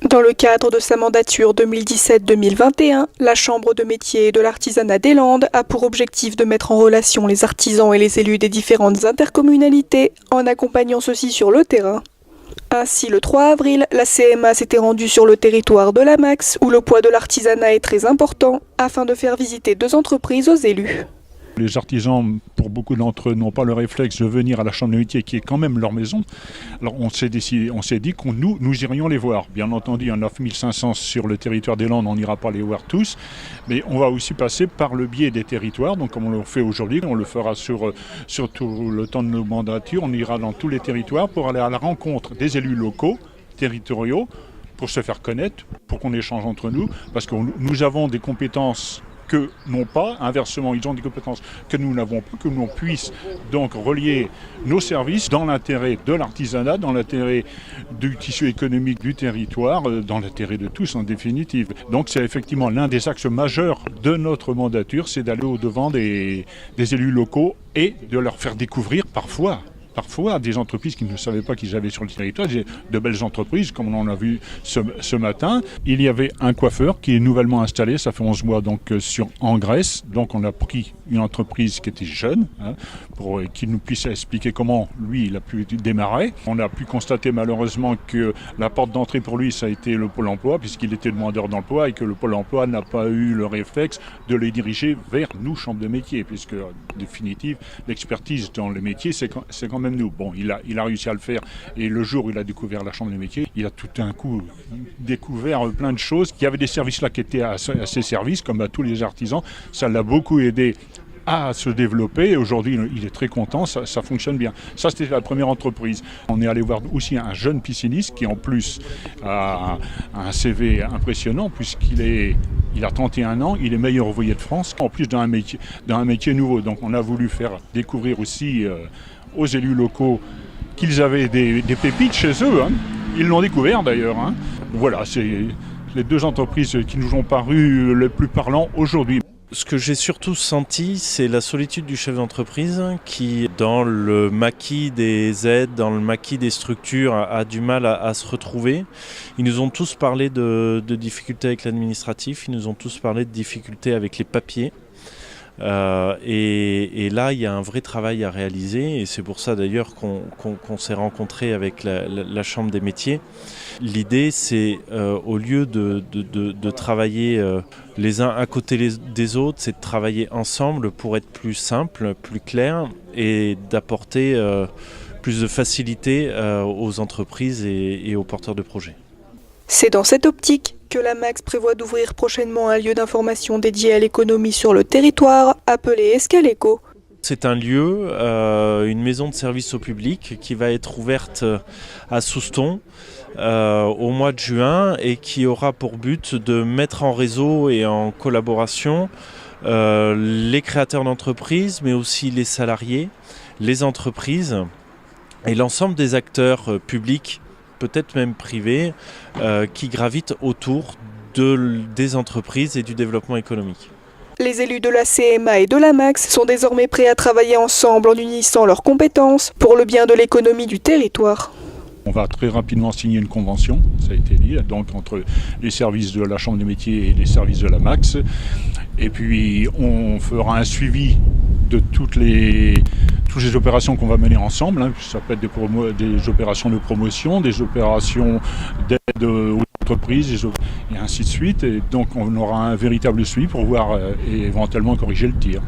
Dans le cadre de sa mandature 2017-2021, la Chambre de métiers et de l'artisanat des Landes a pour objectif de mettre en relation les artisans et les élus des différentes intercommunalités en accompagnant ceux-ci sur le terrain. Ainsi, le 3 avril, la CMA s'était rendue sur le territoire de la Max, où le poids de l'artisanat est très important, afin de faire visiter 2 entreprises aux élus. Les artisans, pour beaucoup d'entre eux, n'ont pas le réflexe de venir à la Chambre de métier qui est quand même leur maison. Alors on s'est dit que nous irions les voir. Bien entendu, il y en a 9500 sur le territoire des Landes, on n'ira pas les voir tous. Mais on va aussi passer par le biais des territoires. Donc comme on le fait aujourd'hui, on le fera sur tout le temps de nos mandatures. On ira dans tous les territoires pour aller à la rencontre des élus locaux, territoriaux, pour se faire connaître, pour qu'on échange entre nous. Parce que nous avons des compétences que n'ont pas, inversement, ils ont des compétences que nous n'avons pas, que nous puissions donc relier nos services dans l'intérêt de l'artisanat, dans l'intérêt du tissu économique du territoire, dans l'intérêt de tous en définitive. Donc c'est effectivement l'un des axes majeurs de notre mandature, c'est d'aller au-devant des élus locaux et de leur faire découvrir parfois des entreprises qui ne savaient pas qu'ils avaient sur le territoire, de belles entreprises, comme on en a vu ce matin. Il y avait un coiffeur qui est nouvellement installé, ça fait 11 mois donc, en Grèce. Donc on a pris une entreprise qui était jeune, pour qu'il nous puisse expliquer comment lui il a pu démarrer. On a pu constater malheureusement que la porte d'entrée pour lui ça a été le Pôle emploi, puisqu'il était demandeur d'emploi et que le Pôle emploi n'a pas eu le réflexe de les diriger vers nous, Chambre de métier, puisque en définitive l'expertise dans les métiers c'est quand même nous. Bon, il a réussi à le faire et le jour où il a découvert la Chambre des métiers, il a tout d'un coup découvert plein de choses. Il y avait des services là qui étaient à ses services, comme à tous les artisans. Ça l'a beaucoup aidé à se développer et aujourd'hui il est très content, ça fonctionne bien. Ça c'était la première entreprise. On est allé voir aussi un jeune pisciniste qui en plus a un CV impressionnant puisqu'il a 31 ans, il est meilleur ouvrier de France, en plus d'un métier nouveau. Donc on a voulu faire découvrir aussi aux élus locaux qu'ils avaient des pépites chez eux. Ils l'ont découvert d'ailleurs. Voilà, c'est les 2 entreprises qui nous ont paru les plus parlants aujourd'hui. Ce que j'ai surtout senti, c'est la solitude du chef d'entreprise qui, dans le maquis des aides, dans le maquis des structures, a du mal à se retrouver. Ils nous ont tous parlé de difficultés avec l'administratif, ils nous ont tous parlé de difficultés avec les papiers. Et là, il y a un vrai travail à réaliser et c'est pour ça d'ailleurs qu'on s'est rencontré avec la Chambre des métiers. L'idée, c'est au lieu de travailler les uns à côté des autres, c'est de travailler ensemble pour être plus simple, plus clair et d'apporter plus de facilité aux entreprises et aux porteurs de projets. C'est dans cette optique que la Max prévoit d'ouvrir prochainement un lieu d'information dédié à l'économie sur le territoire, appelé Escaleco. C'est un lieu, une maison de service au public qui va être ouverte à Souston au mois de juin et qui aura pour but de mettre en réseau et en collaboration les créateurs d'entreprises, mais aussi les salariés, les entreprises et l'ensemble des acteurs publics, peut-être même privés, qui gravitent autour des entreprises et du développement économique. Les élus de la CMA et de la Max sont désormais prêts à travailler ensemble en unissant leurs compétences pour le bien de l'économie du territoire. On va très rapidement signer une convention, ça a été dit, donc entre les services de la Chambre des métiers et les services de la Max. Et puis on fera un suivi de toutes les opérations qu'on va mener ensemble. Ça peut être des opérations de promotion, des opérations d'aide aux entreprises et ainsi de suite. Et donc on aura un véritable suivi pour voir et éventuellement corriger le tir.